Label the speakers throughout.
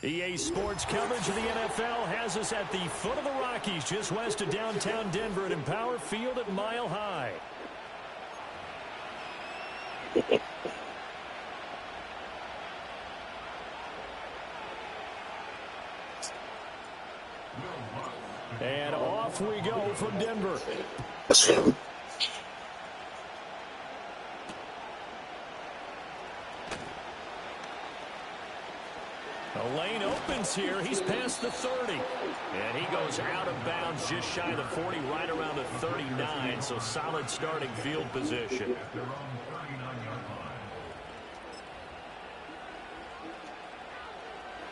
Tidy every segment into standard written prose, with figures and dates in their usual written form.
Speaker 1: EA Sports coverage of the NFL has us at the foot of the Rockies, just west of downtown Denver at Empower Field at Mile High. And off we go from Denver. The lane opens here. He's past the 30. And he goes out of bounds just shy of the 40, right around the 39. So solid starting field position.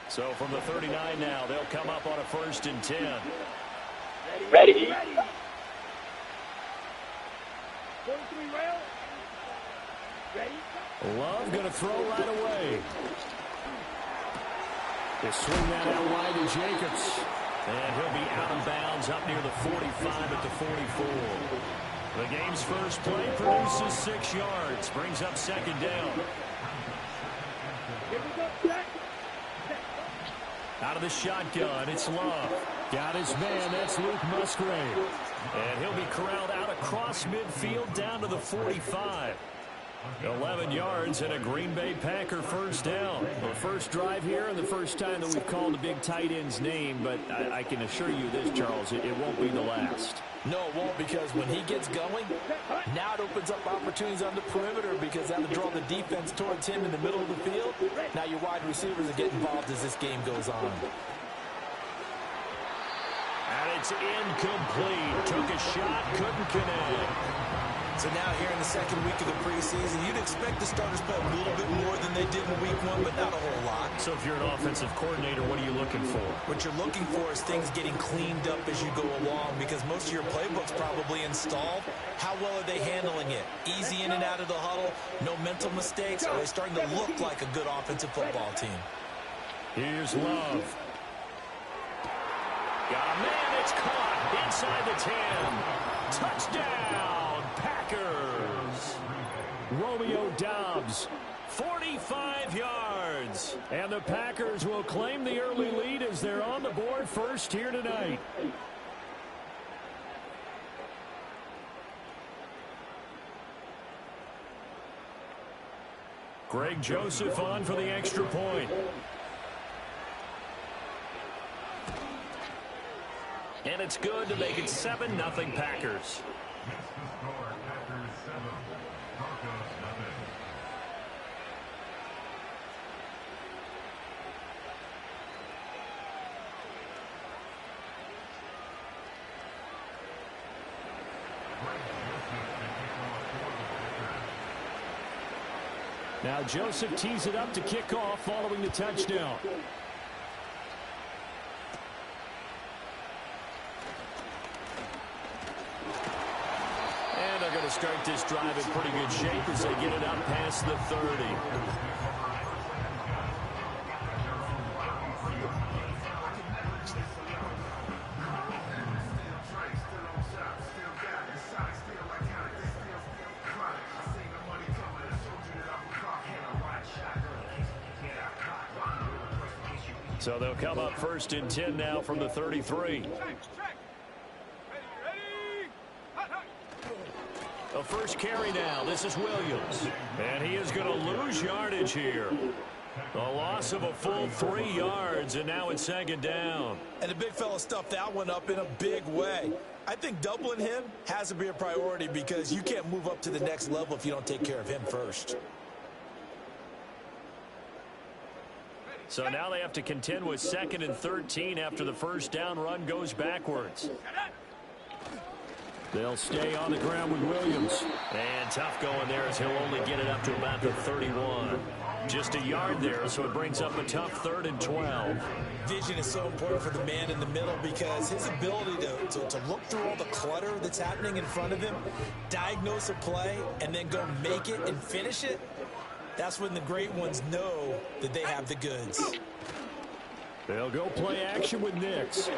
Speaker 1: So from the 39 now, they'll come up on a 1st and 10.
Speaker 2: Ready.
Speaker 1: Love going to throw right away. They swing that out wide to Jacobs. And he'll be out of bounds up near the 45 at the 44. The game's first play produces 6 yards. Brings up 2nd down. Out of the shotgun, it's Love. Got his man, that's Luke Musgrave. And he'll be corralled out across midfield down to the 45. 11 yards and a Green Bay Packer 1st down. Well, first drive here and the first time that we've called a big tight end's name, but I can assure you this, Charles, it won't be the last.
Speaker 3: No, it won't, because when he gets going, now it opens up opportunities on the perimeter because that'll draw the defense towards him in the middle of the field. Now your wide receivers will get involved as this game goes on.
Speaker 1: And it's incomplete. Took a shot, couldn't connect.
Speaker 3: So now here in the 2nd week of the preseason, you'd expect the starters to play a little bit more than they did in week 1, but not a whole lot.
Speaker 1: So if you're an offensive coordinator, what are you looking for?
Speaker 3: What you're looking for is things getting cleaned up as you go along, because most of your playbook's probably installed. How well are they handling it? Easy in and out of the huddle, no mental mistakes. Are they starting to look like a good offensive football team?
Speaker 1: Here's Love. Got a man, it's caught inside the 10. Touchdown, Packers. Romeo Doubs, 45 yards. And the Packers will claim the early lead as they're on the board first here tonight. Greg Joseph on for the extra point. And it's good to make it 7-0 Packers. Now Joseph tees it up to kick off following the touchdown. And they're going to start this drive in pretty good shape as they get it up past the 30. So they'll come up 1st and 10 now from the 33. A first carry now. This is Williams. And he is going to lose yardage here. A loss of a full 3 yards, and now it's 2nd down.
Speaker 3: And the big fella stuffed that one up in a big way. I think doubling him has to be a priority because you can't move up to the next level if you don't take care of him first.
Speaker 1: So now they have to contend with 2nd and 13 after the first down run goes backwards. They'll stay on the ground with Williams. And tough going there as he'll only get it up to about the 31. Just a yard there, so it brings up a tough 3rd and 12.
Speaker 3: Vision is so important for the man in the middle because his ability to look through all the clutter that's happening in front of him, diagnose a play, and then go make it and finish it. That's when the great ones know that they have the goods.
Speaker 1: They'll go play action with Nix.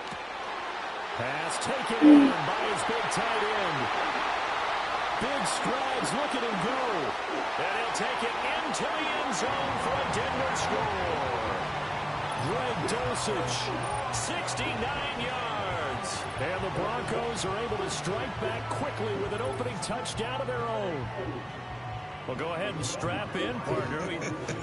Speaker 1: Pass taken in by his big tight end. Big strides, look at him go. And he'll take it into the end zone for a Denver score. Greg Dulcich, 69 yards. And the Broncos are able to strike back quickly with an opening touchdown of their own. Well, go ahead and strap in, partner.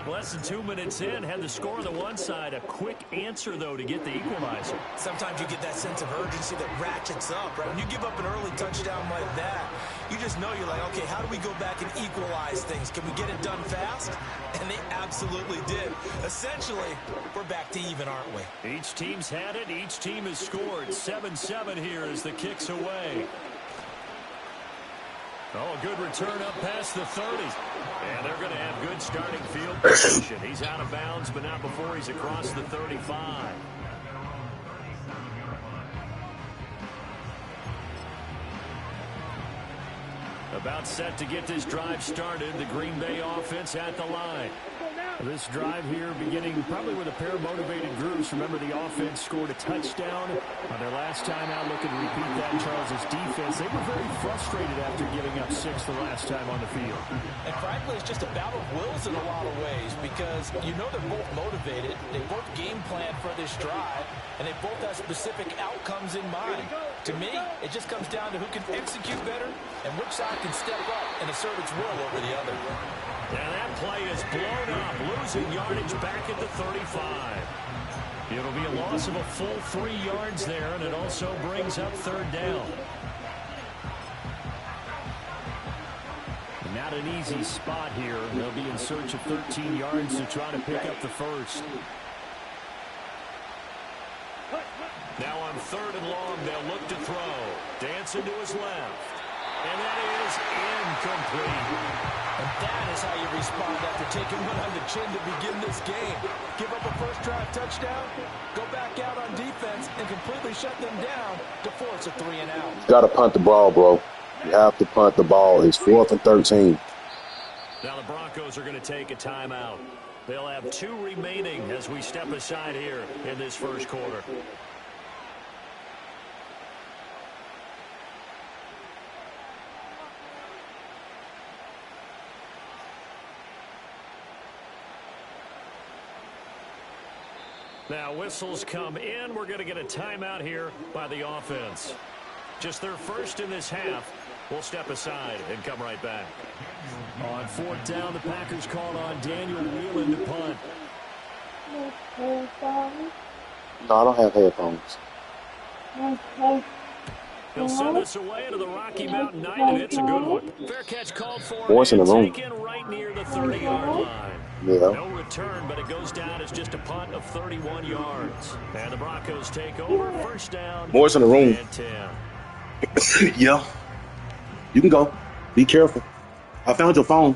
Speaker 1: Less than 2 minutes in, had the score on the one side. A quick answer, though, to get the equalizer.
Speaker 3: Sometimes you get that sense of urgency that ratchets up, right? When you give up an early touchdown like that, you just know you're like, okay, how do we go back and equalize things? Can we get it done fast? And they absolutely did. Essentially, we're back to even, aren't we?
Speaker 1: Each team's had it. Each team has scored. 7-7 here as the kick's away. Oh, a good return up past the 30. And they're going to have good starting field position. He's out of bounds, but not before he's across the 35. About set to get this drive started. The Green Bay offense at the line. This drive here beginning probably with a pair of motivated groups. Remember, the offense scored a touchdown on their last time out. Looking to repeat that. Charles's defense, they were very frustrated after giving up 6 the last time on the field.
Speaker 3: And frankly, it's just a battle of wills in a lot of ways because you know they're both motivated. They both game plan for this drive, and they both have specific outcomes in mind. To me, it just comes down to who can execute better and which side can step up and assert its will over the other.
Speaker 1: Now that play is blown up, losing yardage back at the 35. It'll be a loss of a full 3 yards there, and it also brings up 3rd down. Not an easy spot here. They'll be in search of 13 yards to try to pick up the first. Now on 3rd and long, they'll look to throw. Dancing to his left. And that is incomplete.
Speaker 3: And that is how you respond after taking one on the chin to begin this game. Give up a first drive touchdown, go back out on defense, and completely shut them down to force a 3 and out.
Speaker 4: You got to punt the ball, bro. You have to punt the ball. It's 4th and 13.
Speaker 1: Now the Broncos are going to take a timeout. They'll have 2 remaining as we step aside here in this first quarter. Now whistles come in. We're going to get a timeout here by the offense. Just their first in this half. We'll step aside and come right back. On 4th down, the Packers called on Daniel Whelan to punt.
Speaker 4: No, I don't have headphones.
Speaker 1: He'll send us away into the Rocky Mountain Night, and it's a good one. Fair catch called for
Speaker 4: Voice in the room.
Speaker 1: taken right near the 30-yard line.
Speaker 4: Yeah.
Speaker 1: No return, but it goes down as just a punt of 31 yards. And the Broncos take over. First down.
Speaker 4: Voice in the room.
Speaker 1: And 10.
Speaker 4: Yeah. You can go. Be careful. I found your phone.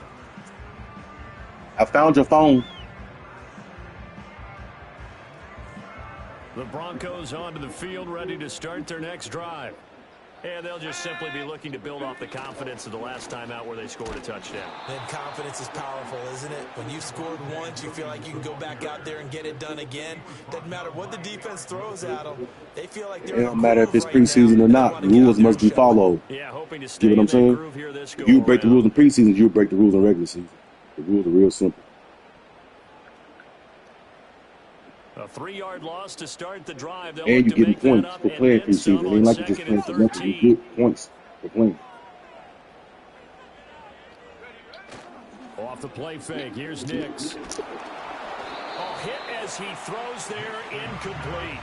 Speaker 4: I found your phone.
Speaker 1: The Broncos onto the field, ready to start their next drive. And they'll just simply be looking to build off the confidence of the last time out where they scored a touchdown.
Speaker 3: And confidence is powerful, isn't it? When you've scored once, you feel like you can go back out there and get it done again. Doesn't matter what the defense throws at them. They feel like they're
Speaker 4: It don't matter if it's preseason or not. The rules must be followed.
Speaker 1: Yeah, hoping to stay
Speaker 4: You know what I'm
Speaker 1: in that
Speaker 4: saying?
Speaker 1: groove here this go
Speaker 4: You break the
Speaker 1: around.
Speaker 4: rules in preseason, you break the rules in regular season. The rules are real simple.
Speaker 1: A 3-yard loss to start the drive. They'll
Speaker 4: And
Speaker 1: look
Speaker 4: you
Speaker 1: to
Speaker 4: getting
Speaker 1: make that
Speaker 4: points
Speaker 1: up
Speaker 4: for
Speaker 1: and
Speaker 4: playing
Speaker 1: then some
Speaker 4: preseason. It
Speaker 1: on
Speaker 4: ain't like you just
Speaker 1: 2nd
Speaker 4: playing
Speaker 1: and
Speaker 4: for nothing. You
Speaker 1: 13.
Speaker 4: get points for playing.
Speaker 1: Off the play fake, here's Nix. Oh, hit as he throws there, incomplete.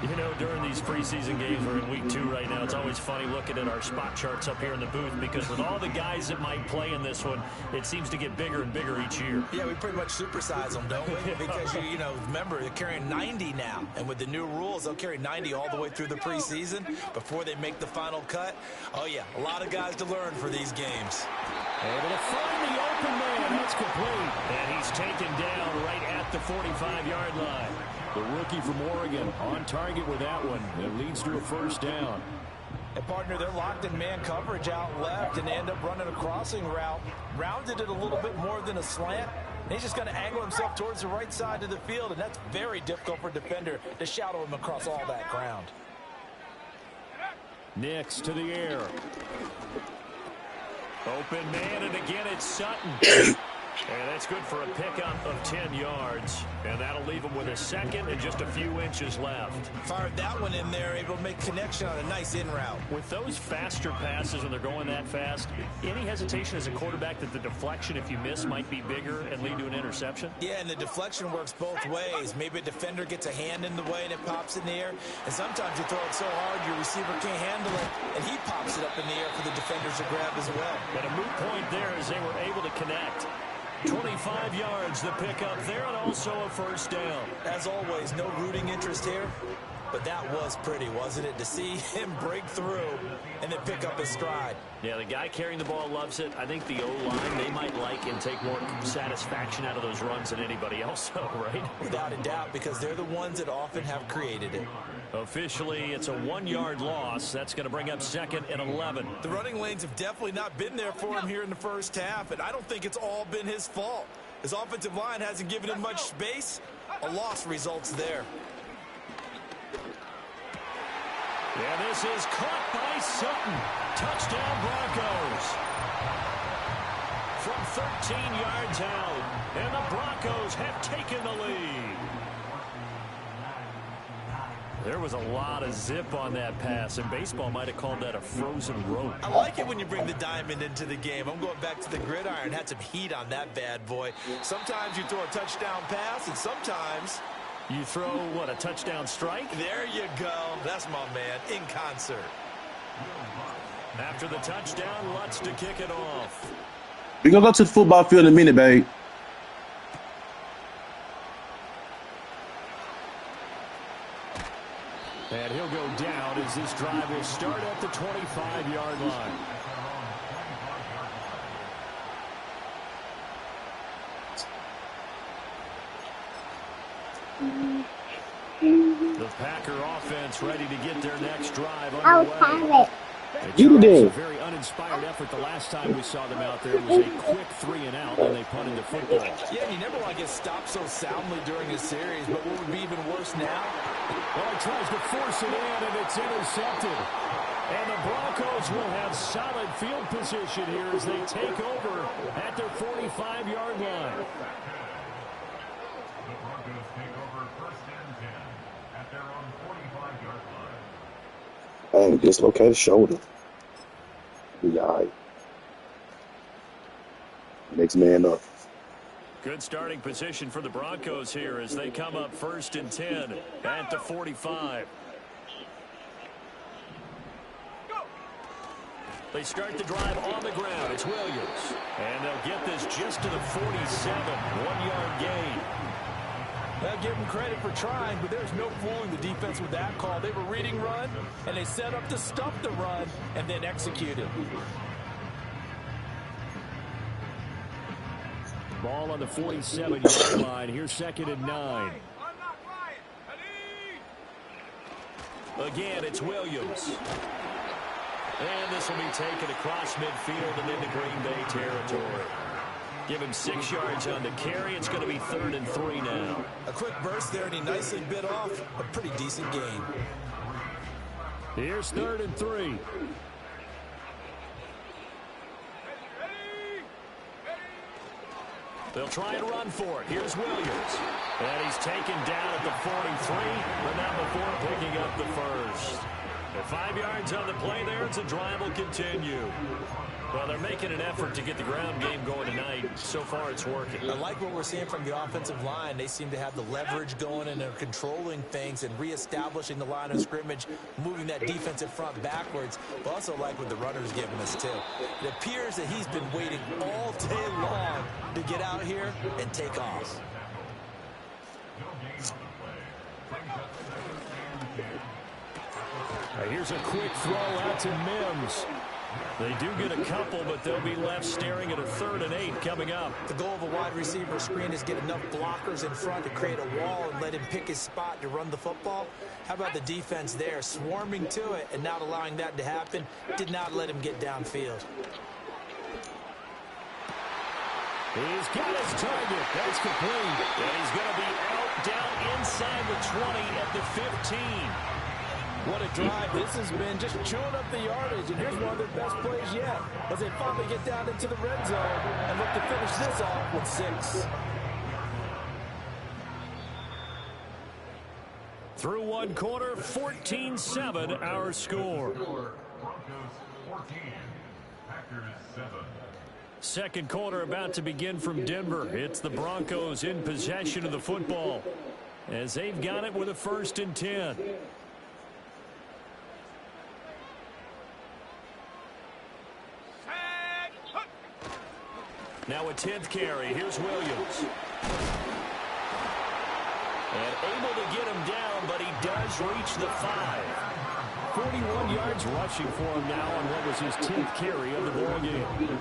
Speaker 1: You know, during these preseason games, we're in week 2 right now, it's always funny looking at our spot charts up here in the booth because with all the guys that might play in this one, it seems to get bigger and bigger each year.
Speaker 3: Yeah, we pretty much supersize them, don't we? Because, you know, remember, they're carrying 90 now. And with the new rules, they'll carry 90 all the way through the preseason before they make the final cut. Oh, yeah, a lot of guys to learn for these games.
Speaker 1: Able to find the open man. That's complete. And he's taken down right at the 45-yard line. The rookie from Oregon on target with that one. It leads to a first down.
Speaker 3: And, partner, they're locked in man coverage out left and end up running a crossing route. Rounded it a little bit more than a slant. And he's just going to angle himself towards the right side of the field, and that's very difficult for a defender to shadow him across all that ground.
Speaker 1: Nix to the air. Open man, and again it's Sutton. And that's good for a pickup of 10 yards. And that'll leave him with a second and just a few inches left.
Speaker 3: Fired that one in there, able to make connection on a nice in route.
Speaker 1: With those faster passes when they're going that fast, any hesitation as a quarterback that the deflection, if you miss, might be bigger and lead to an interception?
Speaker 3: Yeah, and the deflection works both ways. Maybe a defender gets a hand in the way and it pops in the air. And sometimes you throw it so hard your receiver can't handle it, and he pops it up in the air for the defenders to grab as well.
Speaker 1: But a moot point there as they were able to connect. 25 yards the pickup there, and also a first down.
Speaker 3: As always, no rooting interest here, but that was pretty, wasn't it? To see him break through and then pick up his stride.
Speaker 1: Yeah, the guy carrying the ball loves it. I think the O-line, they might like and take more satisfaction out of those runs than anybody else, though, right?
Speaker 3: Without a doubt, because they're the ones that often have created it.
Speaker 1: Officially, it's a 1-yard loss. That's going to bring up 2nd and 11.
Speaker 3: The running lanes have definitely not been there for him here in the first half, and I don't think it's all been his fault. His offensive line hasn't given him much space. A loss results there.
Speaker 1: Yeah, this is caught by Sutton. Touchdown Broncos. From 13 yards out, and the Broncos have taken the lead. There was a lot of zip on that pass, and baseball might have called that a frozen rope.
Speaker 3: I like it when you bring the diamond into the game. I'm going back to the gridiron. Had some heat on that bad boy. Sometimes you throw a touchdown pass, and sometimes
Speaker 1: you throw, what, a touchdown strike?
Speaker 3: There you go. That's my man, in concert.
Speaker 1: After the touchdown, Lutz to kick it off.
Speaker 4: We're going to go to the football field in a minute, babe.
Speaker 1: And he'll go down as this drive will start at the 25-yard line. The Packer offense ready to get their next drive underway.
Speaker 4: You did.
Speaker 1: A very uninspired effort the last time we saw them out there. It was a quick 3-and-out, and they punted the football.
Speaker 3: Yeah, you never want to get stopped so soundly during a series, but what would be even worse now?
Speaker 1: Well, he tries to force it in, and it's intercepted. And the Broncos will have solid field position here as they take over at their 45-yard line.
Speaker 5: The Broncos take over 1st and 10 at their own 45-yard line.
Speaker 4: Hey, dislocated shoulder. Be all right. Next man up.
Speaker 1: Good starting position for the Broncos here as they come up 1st and 10 at the 45. They start the drive on the ground. It's Williams. And they'll get this just to the 47. 1-yard gain.
Speaker 3: They'll give them credit for trying, but there's no fooling the defense with that call. They were reading run, and they set up to stop the run and then execute it.
Speaker 1: Ball Ball on the 47-yard line. Here's 2nd and 9. Again, it's Williams. And this will be taken across midfield and into Green Bay territory. Give him 6 yards on the carry. It's going to be 3rd and 3 now.
Speaker 3: A quick burst there, and he nicely bit off a pretty decent gain.
Speaker 1: Here's 3rd and 3. They'll try and run for it. Here's Williams. And he's taken down at the 43, but not before picking up the first. At 5 yards on the play there, it's a drive will continue. Well, they're making an effort to get the ground game going tonight. So far, it's working.
Speaker 3: I like what we're seeing from the offensive line. They seem to have the leverage going, and they're controlling things and reestablishing the line of scrimmage, moving that defensive front backwards. But also like what the runner's giving us, too. It appears that he's been waiting all day long to get out here and take off.
Speaker 1: Here's a quick throw out to Mims. They do get a couple, but they'll be left staring at a 3rd and 8 coming up.
Speaker 3: The goal of a wide receiver screen is get enough blockers in front to create a wall and let him pick his spot to run the football. How about the defense there, swarming to it and not allowing that to happen? Did not let him get downfield.
Speaker 1: He's got his target. That's complete. And he's going to be out down inside the 20 at the 15.
Speaker 6: What a drive this has been, just chewing up the yardage. And here's one of their best plays yet as they finally get down into the red zone and look to finish this off with 6.
Speaker 1: Through one quarter, 14-7 our score.
Speaker 5: Broncos 14, Packers 7.
Speaker 1: Second quarter about to begin from Denver. It's the Broncos in possession of the football as they've got it with a 1st and 10. Now a 10th carry. Here's Williams. And able to get him down, but he does reach the 5. 41 yards rushing for him now on what was his 10th carry of the ball game.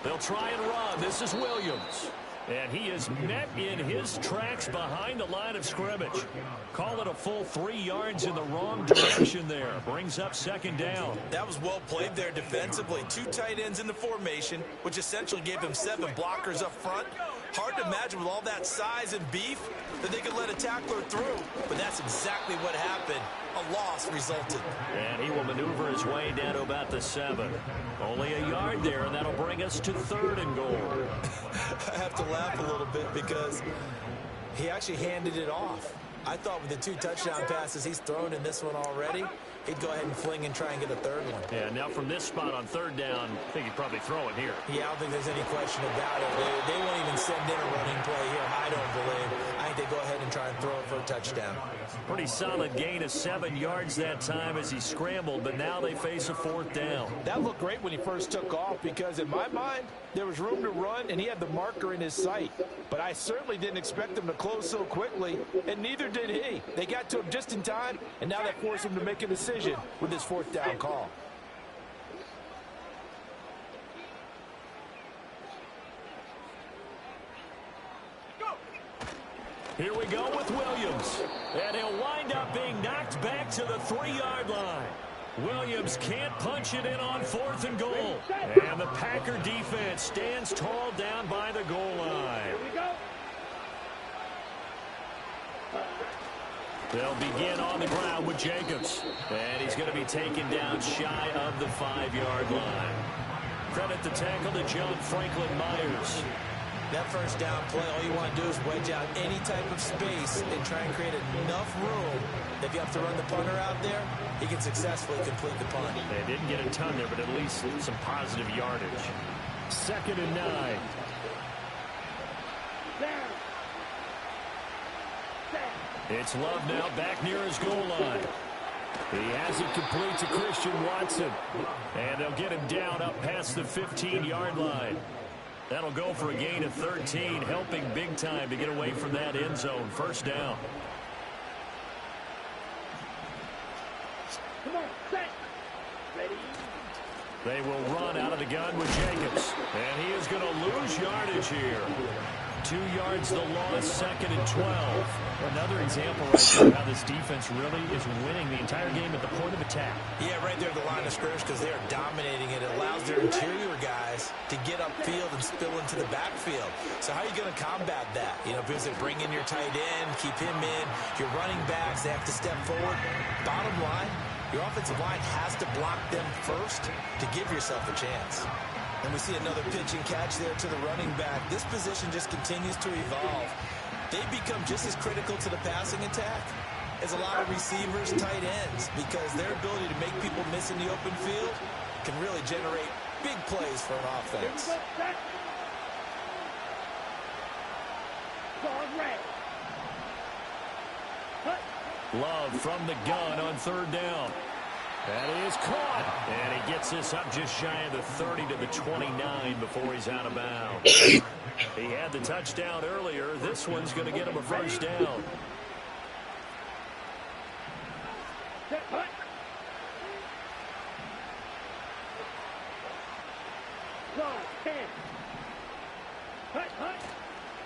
Speaker 1: They'll try and run. This is Williams. And he is met in his tracks behind the line of scrimmage. Call it a full 3 yards in the wrong direction there. Brings up 2nd down.
Speaker 3: That was well played there defensively. 2 tight ends in the formation, which essentially gave them 7 blockers up front. Hard to imagine with all that size and beef that they could let a tackler through. But that's exactly what happened. A loss resulted.
Speaker 1: And he will maneuver his way down to about the 7. Only a yard there, and that'll bring us to 3rd and goal.
Speaker 3: I have to laugh a little bit because he actually handed it off. I thought with the 2 touchdown passes he's thrown in this one already, he'd go ahead and fling and try and get a 3rd one.
Speaker 1: Yeah, now from this spot on 3rd down, I think he'd probably throw it here.
Speaker 3: Yeah, I don't think there's any question about it. They won't even send in a running play here, I don't believe. I think they go ahead and try and throw it for a touchdown.
Speaker 1: Pretty solid gain of 7 yards that time as he scrambled, but now they face a 4th down.
Speaker 6: That looked great when he first took off because in my mind, there was room to run and he had the marker in his sight. But I certainly didn't expect him to close so quickly, and neither did he. They got to him just in time, and now that forced him to make a decision with his 4th down call.
Speaker 1: Here we go with Williams. And he'll wind up being knocked back to the 3-yard line. Williams can't punch it in on 4th and goal. And the Packer defense stands tall down by the goal line. They'll begin on the ground with Jacobs. And he's going to be taken down shy of the 5-yard line. Credit the tackle to John Franklin Myers.
Speaker 3: That first down play, all you want to do is wedge out any type of space and try and create enough room that if you have to run the punter out there, he can successfully complete the punt.
Speaker 1: They didn't get a ton there, but at least some positive yardage. 2nd and 9. It's Love now back near his goal line. He has it complete to Christian Watson. And they'll get him down up past the 15-yard line. That'll go for a gain of 13, helping big time to get away from that end zone. 1st down.
Speaker 2: Come on, set. Ready,
Speaker 1: They will run out of the gun with Jacobs. And he is going to lose yardage here. 2 yards the loss, 2nd and 12. Another example right there of how this defense really is winning the entire game at the point of attack.
Speaker 3: Yeah, right there at the line of scrimmage because they are dominating it. It allows their interior guys to get upfield and spill into the backfield. So how are you going to combat that? You know, because they bring in your tight end, keep him in. Your running backs, they have to step forward. Bottom line, your offensive line has to block them first to give yourself a chance. And we see another pitch and catch there to the running back. This position just continues to evolve. They become just as critical to the passing attack as a lot of receivers, tight ends, because their ability to make people miss in the open field can really generate big plays for an offense.
Speaker 1: Love from the gun on 3rd down. That is caught. And he gets this up just shy of the 30 to the 29 before he's out of bounds. He had the touchdown earlier. This one's going to get him a 1st down.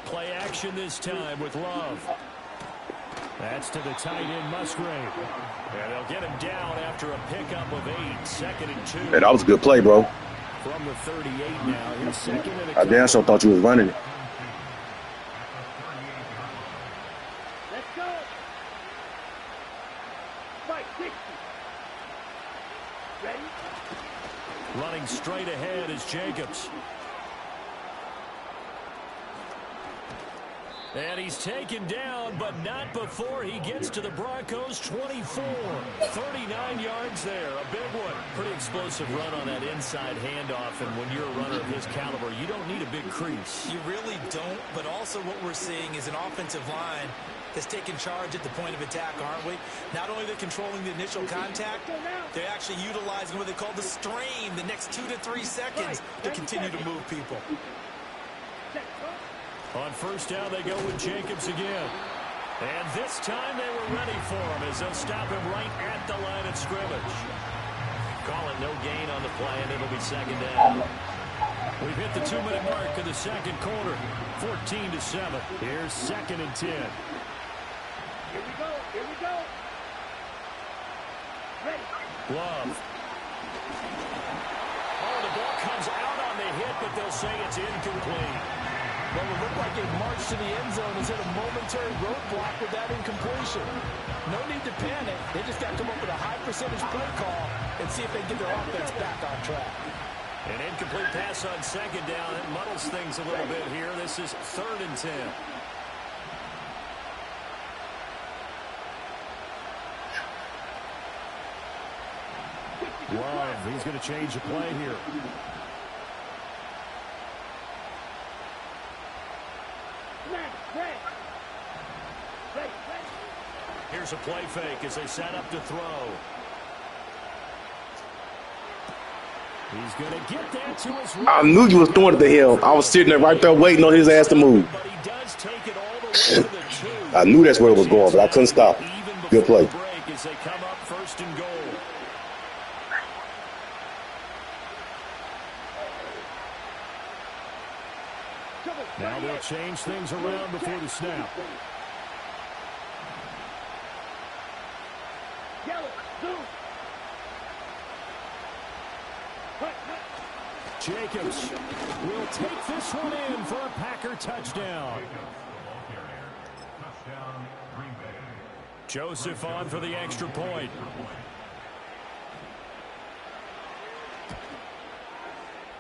Speaker 1: Play action this time with Love. That's to the tight end, Musgrave. And they'll get him down after a pickup of 8, 2nd and 2.
Speaker 4: Hey, that was a good play, bro.
Speaker 1: From the 38 now, here's 2nd and a
Speaker 4: I damn sure thought you was running it.
Speaker 2: Let's go. Right, 60. Ready?
Speaker 1: Running straight ahead is Jacobs. And he's taken down, but not before he gets to the Broncos' 24. 39 yards there, a big one. Pretty explosive run on that inside handoff, and when you're a runner of his caliber, you don't need a big crease.
Speaker 3: You really don't, but also what we're seeing is an offensive line that's taking charge at the point of attack, aren't we? Not only are they controlling the initial contact, they're actually utilizing what they call the strain, the next 2 to 3 seconds to continue to move people.
Speaker 1: On 1st down, they go with Jacobs again. And this time they were ready for him as they'll stop him right at the line of scrimmage. Calling no gain on the play, and it'll be 2nd down. We've hit the 2-minute mark of the 2nd quarter. 14-7. Here's 2nd and 10.
Speaker 2: Here we go. Here we go. Ready.
Speaker 1: Love. Oh, the ball comes out on the hit, but they'll say it's incomplete.
Speaker 6: Well, it looked like it marched to the end zone and hit a momentary roadblock with that incompletion. No need to panic. They just got to come up with a high percentage play call and see if they can get their offense back on track.
Speaker 1: An incomplete pass on 2nd down. It muddles things a little bit here. This is 3rd and 10. Love, he's going to change the play here. Here's a play fake as they set up to throw. He's going to get that to his right.
Speaker 4: I knew you was throwing it to him. I was sitting there right there waiting on his ass to move.
Speaker 1: But he does take it all the way to the 2.
Speaker 4: I knew that's where it was going, but I couldn't stop. Good play.
Speaker 1: As they come up 1st and goal. Now they'll change things around before the snap. Jacobs will take this one in for a Packer touchdown. Joseph on for the extra point.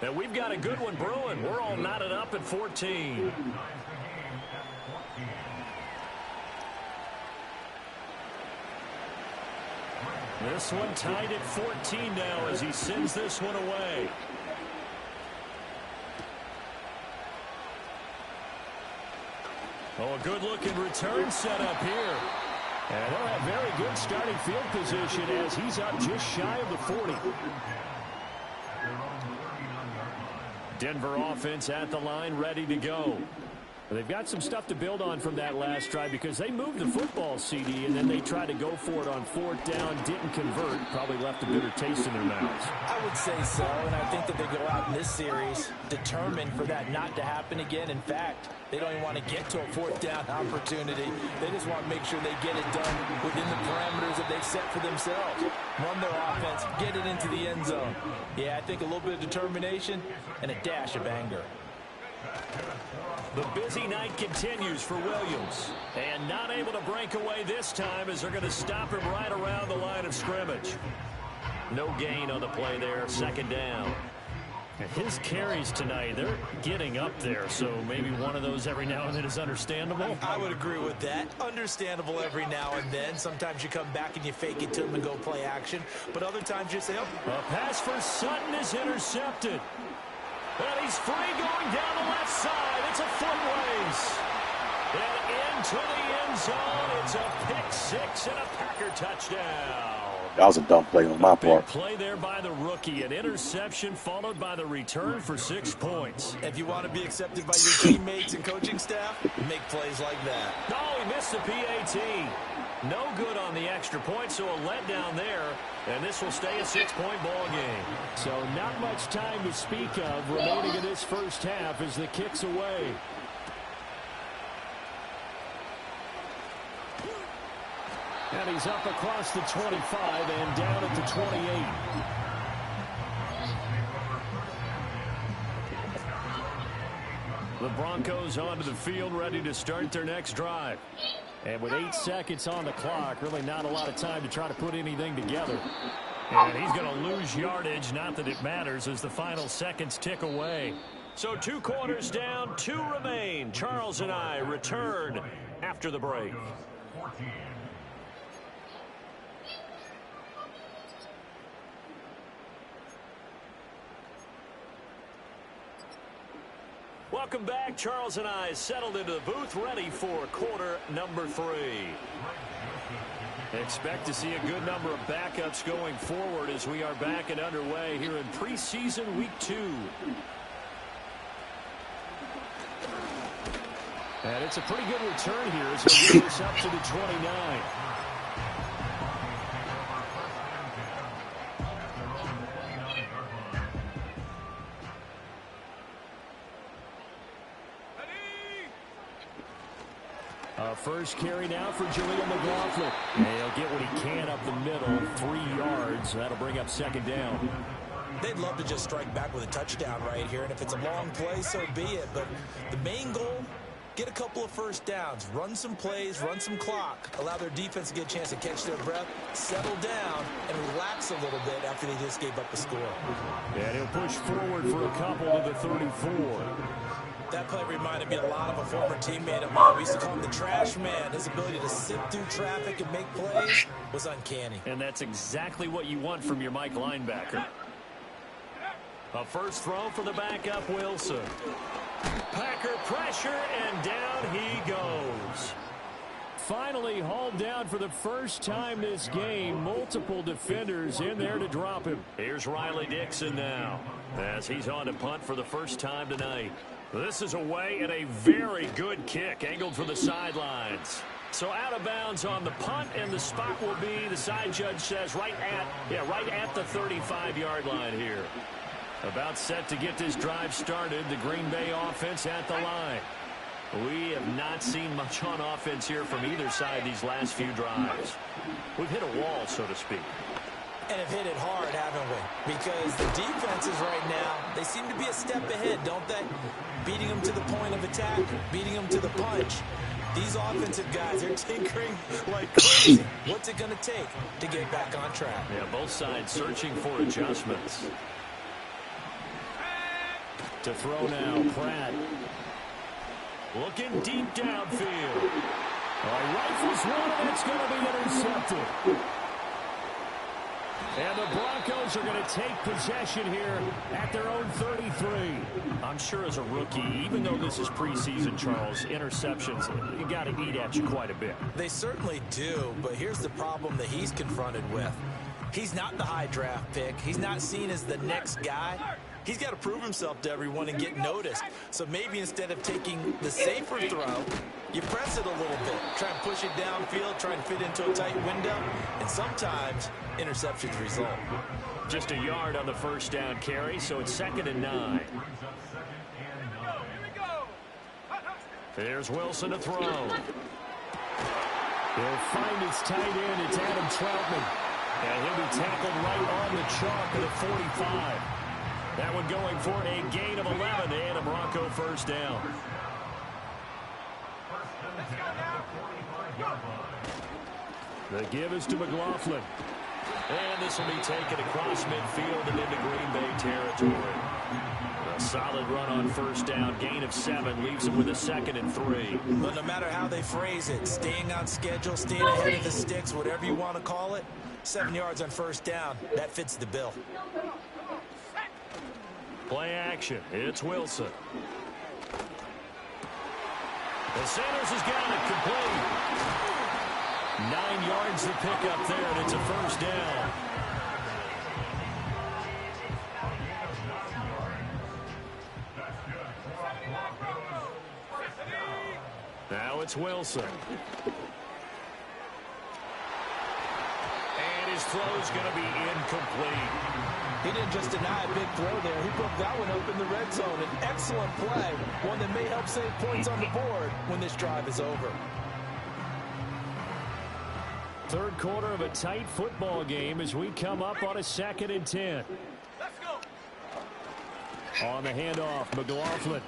Speaker 1: And we've got a good one brewing. We're all knotted up at 14. This one tied at 14 now as he sends this one away. Oh, a good-looking return set up here. And they'll have very good starting field position as he's up just shy of the 40. Denver offense at the line, ready to go. They've got some stuff to build on from that last drive because they moved the football, CD, and then they tried to go for it on 4th down, didn't convert, probably left a bitter taste in their mouths.
Speaker 3: I would say so, and I think that they go out in this series determined for that not to happen again. In fact, they don't even want to get to a 4th down opportunity. They just want to make sure they get it done within the parameters that they've set for themselves. Run their offense, get it into the end zone. Yeah, I think a little bit of determination and a dash of anger.
Speaker 1: The busy night continues for Williams. And not able to break away this time as they're going to stop him right around the line of scrimmage. No gain on the play there, 2nd down. And his carries tonight, they're getting up there, so maybe one of those every now and then is understandable.
Speaker 3: I would agree with that. Understandable every now and then. Sometimes you come back and you fake it to him and go play action. But other times you say, oh.
Speaker 1: A pass for Sutton is intercepted. And he's free going down the left side. It's a foot race. And into the end zone. It's a pick 6 and a Packer touchdown.
Speaker 4: That was a dumb play on my part.
Speaker 1: Big play there by the rookie. An interception followed by the return for 6 points.
Speaker 3: If you want to be accepted by your teammates and coaching staff, make plays like that.
Speaker 1: Oh, he missed the PAT. No good on the extra point, so a letdown there. And this will stay a 6-point ball game. So not much time to speak of remaining in this first half as the kick's away. And he's up across the 25 and down at the 28. The Broncos onto the field, ready to start their next drive. And with 8 seconds on the clock, really not a lot of time to try to put anything together. And he's going to lose yardage, not that it matters, as the final seconds tick away. So 2 quarters down, 2 remain. Charles and I return after the break. Welcome back. Charles and I settled into the booth, ready for quarter number 3. Expect to see a good number of backups going forward as we are back and underway here in preseason week 2. And it's a pretty good return here as he gets up to the 29. First carry now for Julian McLaughlin. And he'll get what he can up the middle, 3 yards. That'll bring up 2nd down.
Speaker 3: They'd love to just strike back with a touchdown right here, and if it's a long play, so be it. But the main goal, get a couple of first downs, run some plays, run some clock, allow their defense to get a chance to catch their breath, settle down, and relax a little bit after they just gave up a score.
Speaker 1: And he'll push forward for a couple to the 34.
Speaker 3: That play reminded me a lot of a former teammate of mine. We used to call him the trash man. His ability to sift through traffic and make plays was uncanny.
Speaker 1: And that's exactly what you want from your Mike linebacker. A first throw for the backup, Wilson. Packer pressure, and down he goes. Finally hauled down for the first time this game. Multiple defenders in there to drop him. Here's Riley Dixon now as he's on to punt for the first time tonight. This is away and a very good kick angled for the sidelines. So out of bounds on the punt, and the spot will be, the side judge says, right at the 35-yard line here. About set to get this drive started. The Green Bay offense at the line. We have not seen much on offense here from either side these last few drives. We've hit a wall, so to speak.
Speaker 3: And have hit it hard, haven't we? Because the defenses right now, they seem to be a step ahead, don't they? Beating them to the point of attack, beating them to the punch. These offensive guys are tinkering like crazy. What's it going to take to get back on track?
Speaker 1: Yeah, both sides searching for adjustments. To throw now, Pratt. Looking deep downfield. Rifles one, and it's going to be intercepted. And the Broncos are going to take possession here at their own 33. I'm sure as a rookie, even though this is preseason, Charles, interceptions, you got to eat at you quite a bit.
Speaker 3: They certainly do, but here's the problem that he's confronted with. He's not the high draft pick. He's not seen as the next guy. He's got to prove himself to everyone and get noticed. So maybe instead of taking the safer throw, you press it a little bit. Try and push it downfield, try and fit into a tight window. And sometimes interceptions result.
Speaker 1: Just a yard on the first down carry, so it's 2nd and 9. There's Wilson to throw. He'll find his tight end. It's Adam Troutman. And he'll be tackled right on the chalk at the 45. That one going for a gain of 11 and a Bronco first down. The give is to McLaughlin. And this will be taken across midfield and into Green Bay territory. A solid run on first down, gain of 7, leaves them with a 2nd and 3.
Speaker 3: But no matter how they phrase it, staying on schedule, staying ahead of the sticks, whatever you want to call it, 7 yards on first down, that fits the bill.
Speaker 1: Play action. It's Wilson. The Sanders has got it complete. 9 yards to pick up there, and it's a first down. Now it's Wilson. And his throw's going to be incomplete.
Speaker 6: He didn't just deny a big throw there. He broke that one up in the red zone. An excellent play, one that may help save points on the board when this drive is over.
Speaker 1: Third quarter of a tight football game as we come up on a 2nd and 10.
Speaker 2: Let's go.
Speaker 1: On the handoff, McLaughlin.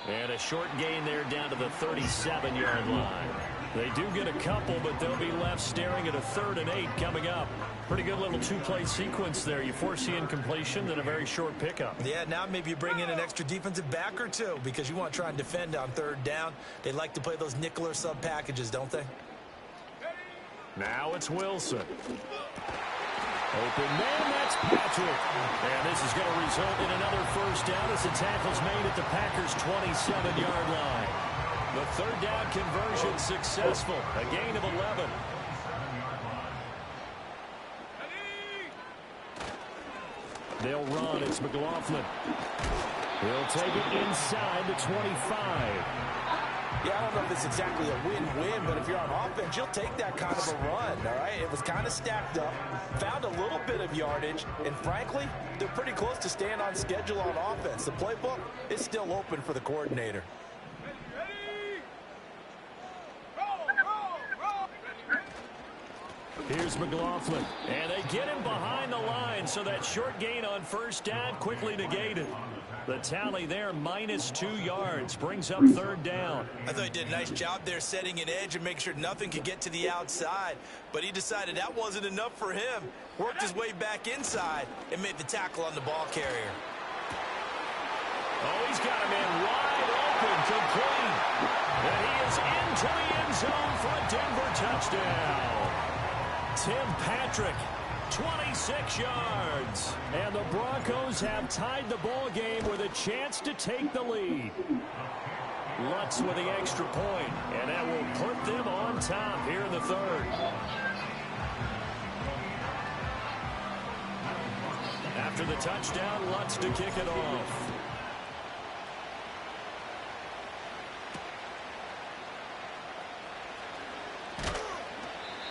Speaker 1: And a short gain there down to the 37-yard line. They do get a couple, but they'll be left staring at a 3rd and 8 coming up. Pretty good little 2-play sequence there. You foresee incompletion, then a very short pickup.
Speaker 3: Yeah, now maybe you bring in an extra defensive back or two because you want to try and defend on 3rd down. They like to play those nickel or sub packages, don't they?
Speaker 1: Now it's Wilson. Open man, that's Patrick. And this is going to result in another first down as the tackle's made at the Packers' 27-yard line. The 3rd down conversion successful. A gain of 11. They'll run. It's McLaughlin. He'll take it inside the 25.
Speaker 6: Yeah, I don't know if it's exactly a win-win, but if you're on offense, you'll take that kind of a run, all right? It was kind of stacked up, found a little bit of yardage, and frankly, they're pretty close to staying on schedule on offense. The playbook is still open for the coordinator.
Speaker 1: Here's McLaughlin, and they get him behind the line, so that short gain on first down quickly negated. The tally there, -2 yards, brings up 3rd down.
Speaker 3: I thought he did a nice job there setting an edge and make sure nothing could get to the outside, but he decided that wasn't enough for him. Worked his way back inside and made the tackle on the ball carrier.
Speaker 1: Oh, he's got a man wide open, complete. And he is into the end zone for a Denver touchdown. Tim Patrick, 26 yards. And the Broncos have tied the ball game with a chance to take the lead. Lutz with the extra point, and that will put them on top here in the 3rd. After the touchdown, Lutz to kick it off.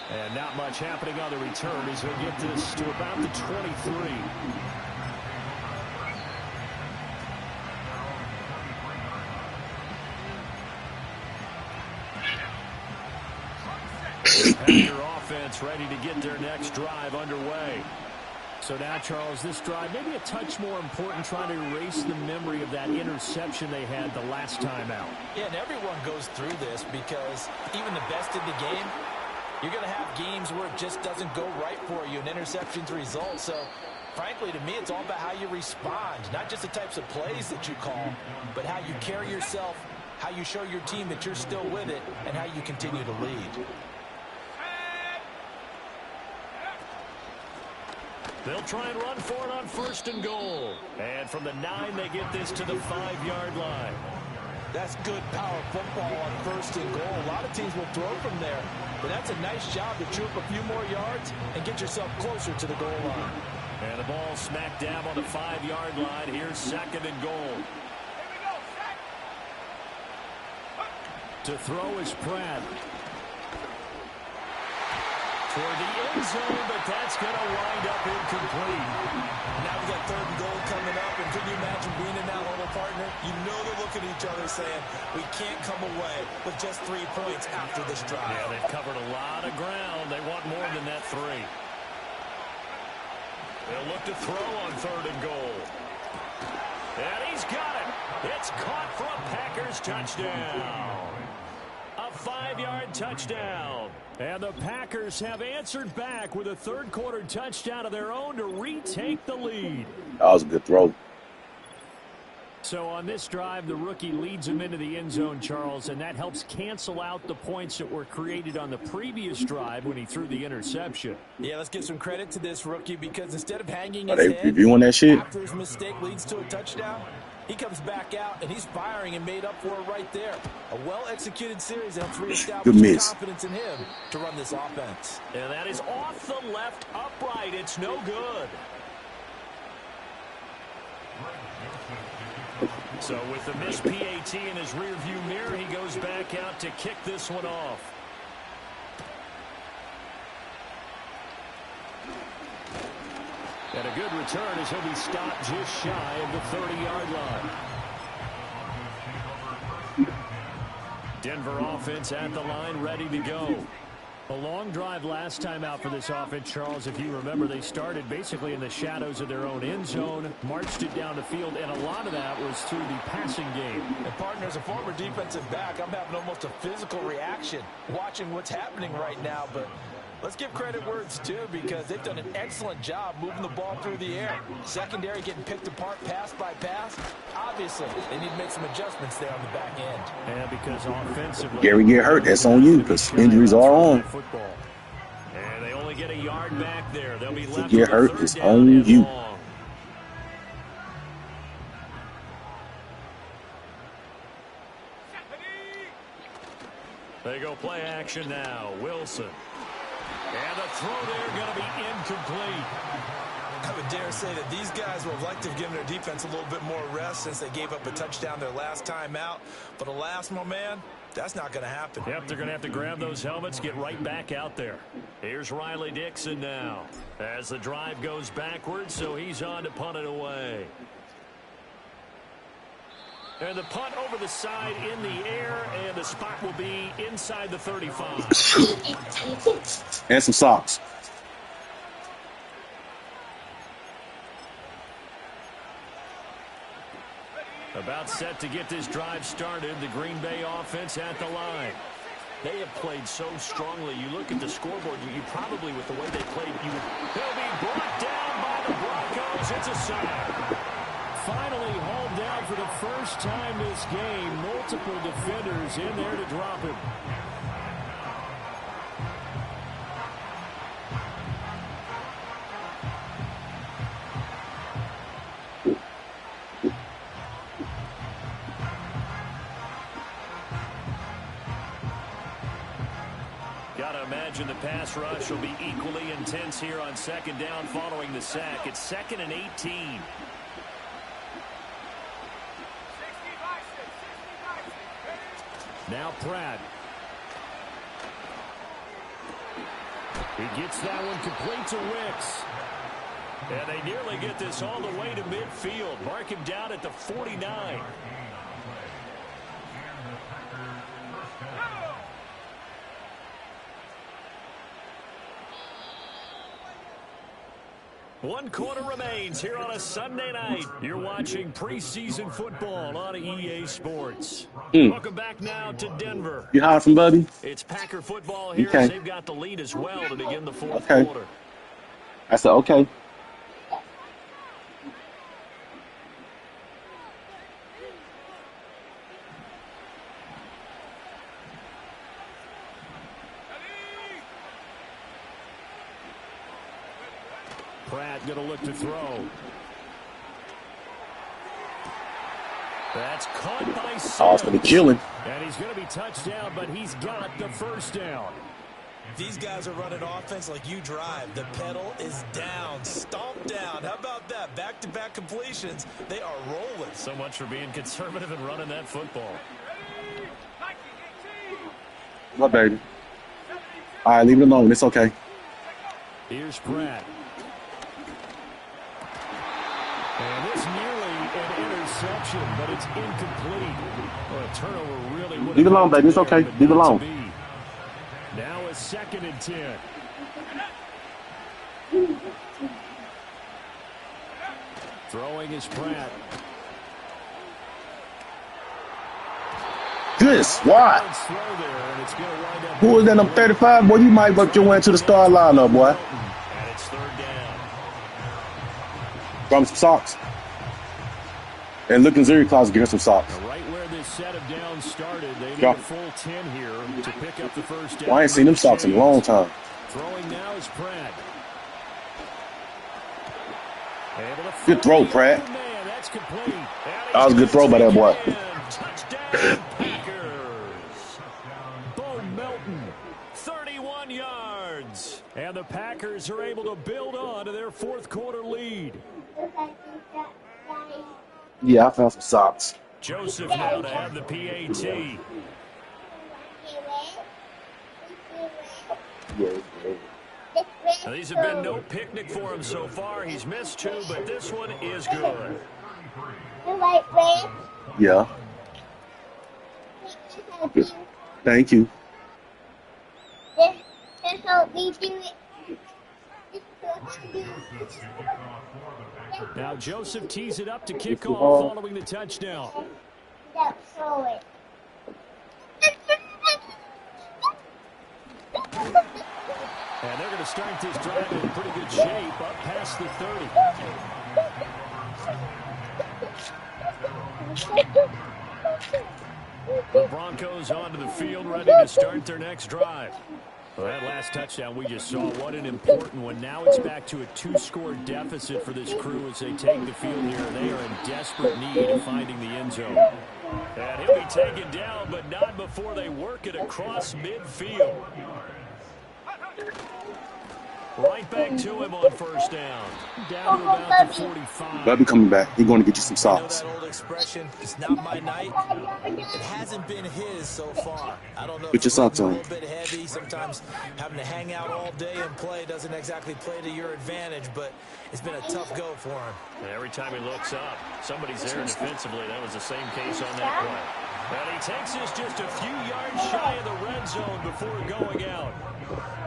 Speaker 1: And not much happening on the return as we get this to about the 23. Packer offense ready to get their next drive underway. So now, Charles, this drive maybe a touch more important, trying to erase the memory of that interception they had the last time out.
Speaker 6: Yeah, and everyone goes through this because even the best in the game, you're going to have games where it just doesn't go right for you, and interceptions result. So, frankly, to me, it's all about how you respond, not just the types of plays that you call, but how you carry yourself, how you show your team that you're still with it, and how you continue to lead.
Speaker 1: They'll try and run for it on 1st and goal. And from the 9, they get this to the 5-yard line.
Speaker 6: That's good power football on 1st and goal. A lot of teams will throw from there, but that's a nice job to chew up a few more yards and get yourself closer to the goal line.
Speaker 1: And the ball smacked down on the 5-yard line. Here's 2nd and goal. To throw is Pratt. For the end zone, but that's going to wind up incomplete.
Speaker 3: Now we got 3rd and goal coming up, and can you imagine being in that huddle, partner? You know they're looking at each other saying, we can't come away with just 3 points after this drive.
Speaker 1: Yeah, they've covered a lot of ground. They want more than that 3. They'll look to throw on 3rd and goal. And he's got it. It's caught for a Packers touchdown. A 5-yard touchdown. And the Packers have answered back with a 3rd quarter touchdown of their own to retake the lead.
Speaker 4: That was a good throw.
Speaker 1: So on this drive, the rookie leads him into the end zone, Charles, and that helps cancel out the points that were created on the previous drive when he threw the interception.
Speaker 3: Yeah, let's give some credit to this rookie because instead of hanging
Speaker 4: Are
Speaker 3: his
Speaker 4: they
Speaker 3: head
Speaker 4: reviewing that shit?
Speaker 3: after his mistake leads to a touchdown, he comes back out and he's firing and made up for it right there. A well-executed series helps reestablish confidence in him to run this offense.
Speaker 1: And that is off the left upright. It's no good. So with the missed PAT in his rearview mirror, he goes back out to kick this one off. And a good return as he'll be stopped just shy of the 30-yard line. Denver offense at the line, ready to go. A long drive last time out for this offense, Charles. If you remember, they started basically in the shadows of their own end zone, marched it down the field, and a lot of that was through the passing game.
Speaker 3: And partner, as a former defensive back, I'm having almost a physical reaction watching what's happening right now. But let's give credit where it's due because they've done an excellent job moving the ball through the air. Secondary getting picked apart pass by pass. Obviously, they need to make some adjustments there on the back end.
Speaker 1: And because offensively,
Speaker 4: Gary get hurt, that's on you because injuries are on.
Speaker 1: Football. And they only get a yard back there. They'll be left
Speaker 4: Get
Speaker 1: with
Speaker 4: hurt,
Speaker 1: 3rd
Speaker 4: it's
Speaker 1: down
Speaker 4: on
Speaker 1: and
Speaker 4: you.
Speaker 1: long. They go play action now. Wilson. And the throw there going to be incomplete.
Speaker 3: I would dare say that these guys would have liked to have given their defense a little bit more rest since they gave up a touchdown their last time out. But alas, my man, that's not going to happen.
Speaker 1: Yep, they're going to have to grab those helmets, get right back out there. Here's Riley Dixon now as the drive goes backwards, so he's on to punt it away. And the punt over the side in the air, and the spot will be inside the 35.
Speaker 4: And some socks.
Speaker 1: About set to get this drive started, the Green Bay offense at the line. They have played so strongly. You look at the scoreboard, you probably, with the way they played, they'll be brought down by the Broncos. It's a sack. Finally hauled down for the first time this game. Multiple defenders in there to drop him. Gotta imagine the pass rush will be equally intense here on 2nd down following the sack. It's 2nd and 18. Now Pratt. He gets that one complete to Wicks. And they nearly get this all the way to midfield. Mark him down at the 49. One quarter remains here on a Sunday night. You're watching preseason football on EA Sports. Welcome back now to Denver.
Speaker 4: You hiding from Bubby?
Speaker 1: It's Packer football here.
Speaker 4: Okay.
Speaker 1: They've got the lead as well to begin the 4th
Speaker 4: Okay.
Speaker 1: quarter.
Speaker 4: I said, okay.
Speaker 1: Pratt going to look to throw. That's caught by Sims.
Speaker 4: I was going to kill him.
Speaker 1: And he's going to be touched down, but he's got the first down.
Speaker 3: These guys are running offense like you drive. The pedal is down, stomped down. How about that? Back-to-back completions. They are rolling.
Speaker 1: So much for being conservative and running that football.
Speaker 4: What, baby? All right, leave it alone. It's okay.
Speaker 1: Here's Pratt. And this nearly an interception, but it's incomplete. Well, a turnover really would have...
Speaker 4: Leave it alone, baby. It's okay. Leave it alone.
Speaker 1: Now a 2nd and 10. Throwing is Pratt.
Speaker 4: Good swat. Who is that number 35? Boy, you might work your way into the star lineup, boy.
Speaker 1: And it's 3rd down.
Speaker 4: Grab some socks. And look in Zuri closet, get her some socks.
Speaker 1: Right where this set of downs started, they need a full 10 here to pick up the first down.
Speaker 4: Well, I ain't seen them socks in a long time.
Speaker 1: Throwing now is Pratt.
Speaker 4: Good throw, Pratt.
Speaker 1: Man, that's complete.
Speaker 4: That was a good throw by that boy.
Speaker 1: Touchdown, Packers. Bo Melton, 31 yards. And the Packers are able to build on to their 4th quarter lead.
Speaker 4: Yeah, I found some socks.
Speaker 1: Joseph now to have the PAT. Now, these have been no picnic for him so far. He's missed 2, but this one is good.
Speaker 4: Yeah. Thank you.
Speaker 1: Now Joseph tees it up to kick off following the touchdown. And they're going to start this drive in pretty good shape up past the 30. The Broncos onto the field, ready to start their next drive. Well, that last touchdown we just saw, what an important one. Now it's back to a 2-score deficit for this crew as they take the field here. They are in desperate need of finding the end zone. And he'll be taken down, but not before they work it across midfield. Right back to him on 1st down. Down to about the 45.
Speaker 4: Bubby coming back. He's going to get you some socks.
Speaker 3: You know that old expression, it's not my night. It hasn't been his so far. I don't know.
Speaker 4: Put your socks on.
Speaker 3: A little bit heavy. Sometimes having to hang out all day and play doesn't exactly play to your advantage, but it's been a tough go for him.
Speaker 1: And every time he looks up, somebody's there defensively. That was the same case on that play. And he takes this just a few yards shy of the red zone before going out.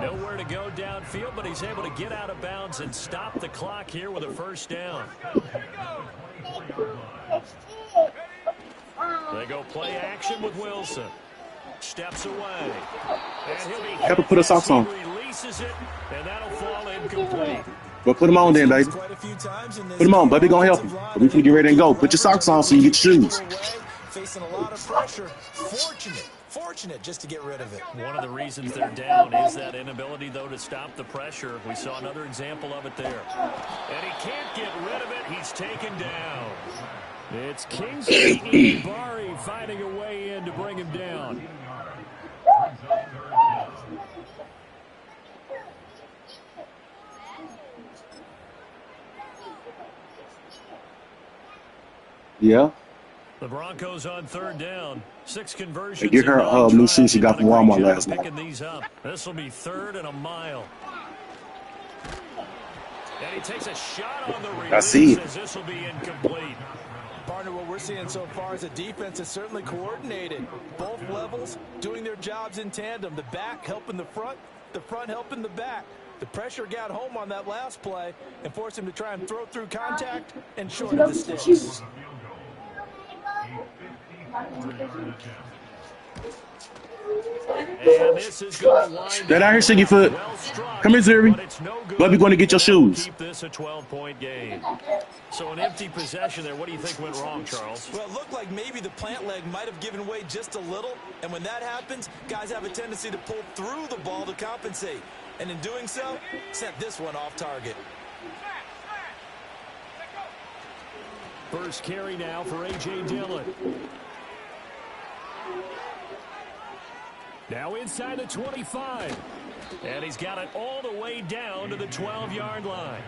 Speaker 1: Nowhere to go downfield, but he's able to get out of bounds and stop the clock here with a 1st down. They go play action with Wilson. Steps away. And he'll be
Speaker 4: Have to put his socks on.
Speaker 1: releases it, and that'll fall incomplete.
Speaker 4: Well, put them on then, baby. Put them on, baby. Gonna help you. We can get ready and go. Put your socks on so you get your shoes.
Speaker 3: Facing a lot of pressure. Fortunate just to get rid of it.
Speaker 1: One of the reasons they're down is that inability, though, to stop the pressure. We saw another example of it there. And he can't get rid of it. He's taken down. It's Kingsley Barry finding a way in to bring him down.
Speaker 4: Yeah.
Speaker 1: The Broncos on 3rd down. 6 conversions.
Speaker 4: And get her new shoes she got from Walmart last night.
Speaker 1: Picking these up. This will be 3rd and a mile. And he takes a shot on the release.
Speaker 4: I see it.
Speaker 1: This will be incomplete.
Speaker 6: Partner, what we're seeing so far is the defense is certainly coordinated. Both levels doing their jobs in tandem. The back helping the front helping the back. The pressure got home on that last play and forced him to try and throw through contact and short of the sticks.
Speaker 1: And this is going to wind
Speaker 4: Get out here, Siggy Foot. Come here, Zuri. Bubby going to get your shoes.
Speaker 1: Keep this a 12-point game. So an empty possession there. What do you think went wrong, Charles?
Speaker 3: Well, it looked like maybe the plant leg might have given way just a little. And when that happens, guys have a tendency to pull through the ball to compensate. And in doing so, sent this one off target.
Speaker 1: First carry now for A.J. Dillon. Now inside the 25. And he's got it all the way down to the 12-yard line.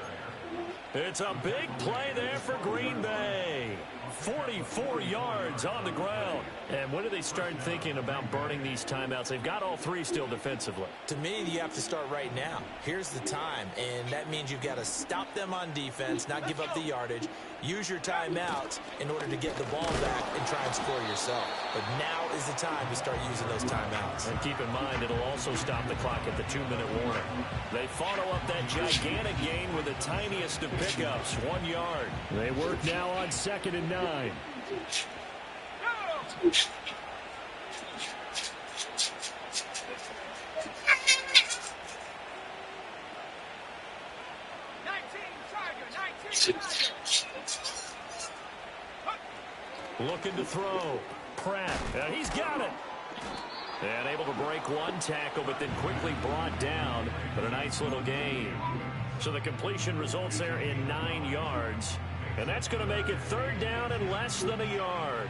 Speaker 1: It's a big play there for Green Bay. 44 yards on the ground. And when do they start thinking about burning these timeouts? They've got all three still defensively.
Speaker 3: To me, you have to start right now. Here's the time, and that means you've got to stop them on defense, not give up the yardage. Use your timeouts in order to get the ball back and try and score yourself. But now is the time to start using those timeouts.
Speaker 1: And keep in mind, it'll also stop the clock at the 2-minute warning. They follow up that gigantic gain with the tiniest of pickups, 1 yard. They work now on 2nd and 9. Looking to throw. Pratt. He's got it. And able to break one tackle, but then quickly brought down. But a nice little gain. So the completion results there in 9 yards. And that's going to make it 3rd down and less than a yard.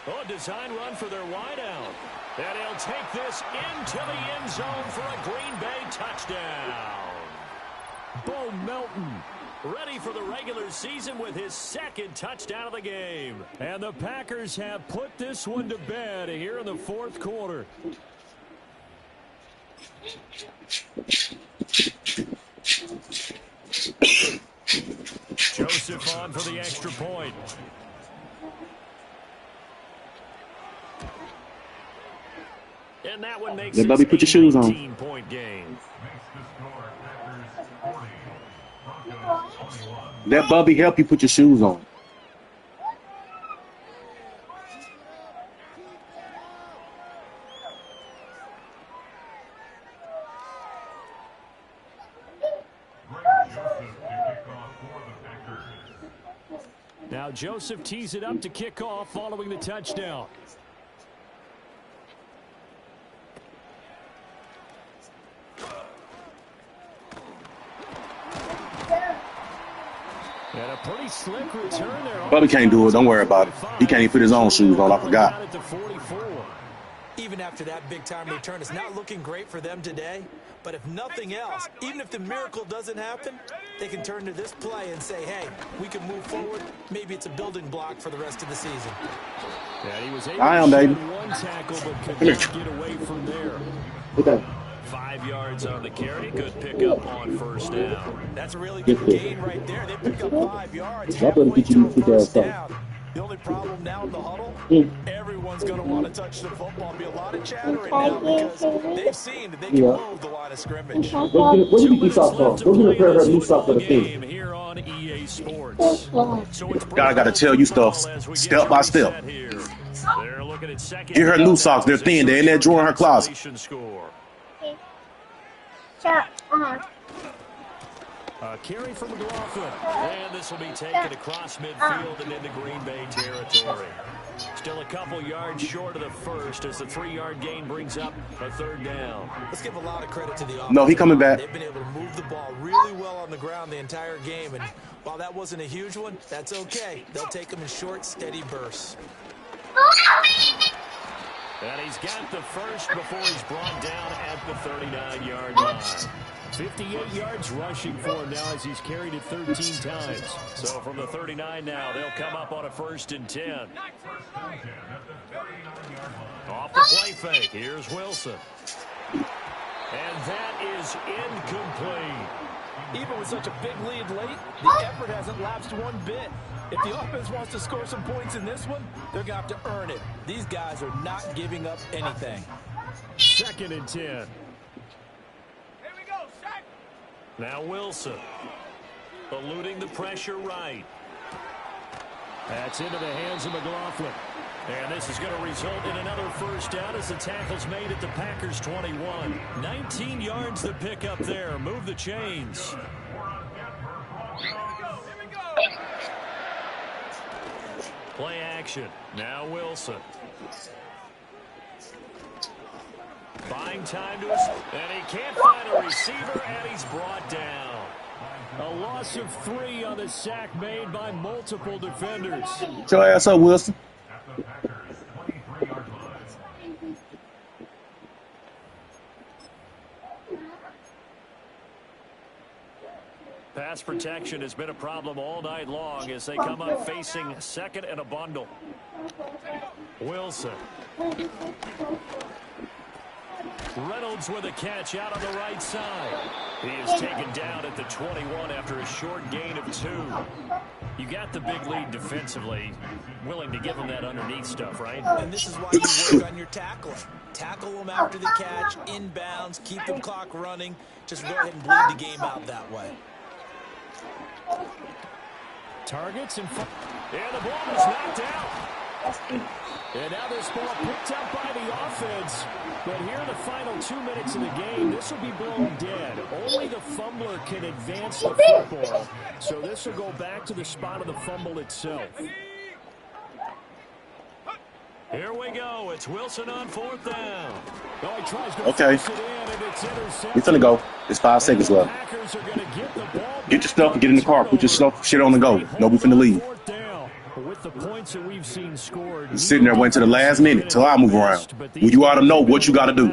Speaker 1: Oh, design run for their wideout. And he'll take this into the end zone for a Green Bay touchdown. Bo Melton, ready for the regular season with his 2nd touchdown of the game. And the Packers have put this one to bed here in the 4th quarter. Joseph on for the extra point. And that one makes it
Speaker 4: Bubby, put your shoes on.
Speaker 1: 19-point game.
Speaker 4: Let Bubby help you put your shoes on.
Speaker 1: Now Joseph tees it up to kick off following the touchdown. And a pretty slick return there.
Speaker 4: Bubby can't do it. Don't worry about it. He can't even put his own shoes on. I forgot.
Speaker 3: Even after that big-time return, it's not looking great for them today. But if nothing else, even if the miracle doesn't happen, they can turn to this play and say, hey, we can move forward. Maybe it's a building block for the rest of the season.
Speaker 1: Yeah, he was able
Speaker 4: to
Speaker 1: shed
Speaker 4: baby.
Speaker 1: One tackle, but could not get away from there.
Speaker 4: Okay.
Speaker 1: 5 yards on the carry. Good pickup on 1st down.
Speaker 3: That's a really good gain right there. They pick up 5 yards halfway to a 1st down. The only problem now in the huddle, everyone's going to want to touch the football. Be a lot of chattering now because they've seen that they can move the line of scrimmage.
Speaker 4: What did you get socks on? Go get a pair of new socks for the team.
Speaker 1: Here on EA Sports. So
Speaker 4: I got to tell you stuff step by step.
Speaker 1: They're looking at 2nd.
Speaker 4: Get her new socks. They're thin. They're in that drawer in her closet.
Speaker 1: Carry from McLaughlin. And this will be taken across midfield and into Green Bay territory. Still a couple yards short of the first as the 3-yard gain brings up a 3rd down.
Speaker 3: Let's give a lot of credit to the offense.
Speaker 4: No, he coming back.
Speaker 3: They've been able to move the ball really well on the ground the entire game. And while that wasn't a huge one, that's okay. They'll take them in short, steady bursts.
Speaker 1: And he's got the first before he's brought down at the 39-yard line. 58 yards rushing for him now as he's carried it 13 times. So from the 39 now, they'll come up on a 1st and 10. Off the play fake. Here's Wilson. And that is incomplete.
Speaker 6: Even with such a big lead late, the effort hasn't lapsed one bit. If the offense wants to score some points in this one, they're going to have to earn it. These guys are not giving up anything.
Speaker 1: 2nd and 10. Now Wilson, eluding the pressure right. That's into the hands of McLaughlin. And this is going to result in another 1st down as the tackle's made at the Packers 21. 19 yards to pick up there. Move the chains. Play action. Now Wilson. Buying time to us, and he can't find a receiver, and he's brought down. A loss of 3 on the sack made by multiple defenders.
Speaker 4: Get your ass up, Wilson.
Speaker 5: At the Packers' 23-yard line.
Speaker 1: Pass protection has been a problem all night long as they come up facing second and a bundle. Wilson. Reynolds with a catch out on the right side. He is taken down at the 21 after a short gain of 2. You got the big lead defensively. Willing to give him that underneath stuff, right?
Speaker 3: And this is why you work on your tackling. Tackle them after the catch, inbounds, keep the clock running. Just go ahead and bleed the game out that way.
Speaker 1: Targets and the ball is knocked out. And now this ball picked up by the offense. But here in the final 2 minutes of the game, this will be blown dead. Only the fumbler can advance the football. So this will go back to the spot of the fumble itself. Here we go. It's Wilson on 4th down. Oh, he tries to force it in, and it's intercepted.
Speaker 4: He's gonna go. It's 5 seconds left.
Speaker 1: Packers are going to get the ball.
Speaker 4: Get your stuff and get in the car. Put your stuff, shit on the go. No, we finna leave.
Speaker 1: With the points that we've seen scored,
Speaker 4: Just sitting there waiting to the last minute till I move around. Well, you ought to know what you got to do.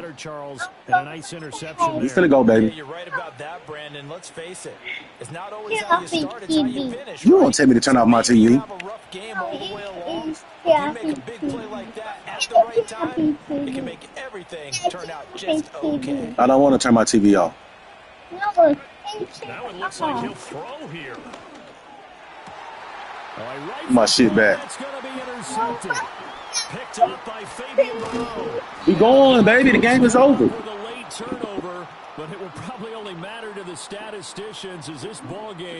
Speaker 1: Nice interception.
Speaker 4: He's finna go, baby.
Speaker 3: Yeah, you're right about that, Brandon. Let's face it. It's not always how you start, it's how you finish.
Speaker 4: You won't tell me to turn off my TV.
Speaker 3: You have a rough game all the way along. If you make a big play like that at the right time, it can make everything turn out just okay.
Speaker 4: I don't want to turn my TV off.
Speaker 1: Now it looks like he'll throw here.
Speaker 4: My shit back.
Speaker 1: That's going to be intercepted. Picked up by Fabian Moreau.
Speaker 4: We going, baby. The game is over.
Speaker 1: For the late turnover, but it will probably only matter to the statisticians as this ball game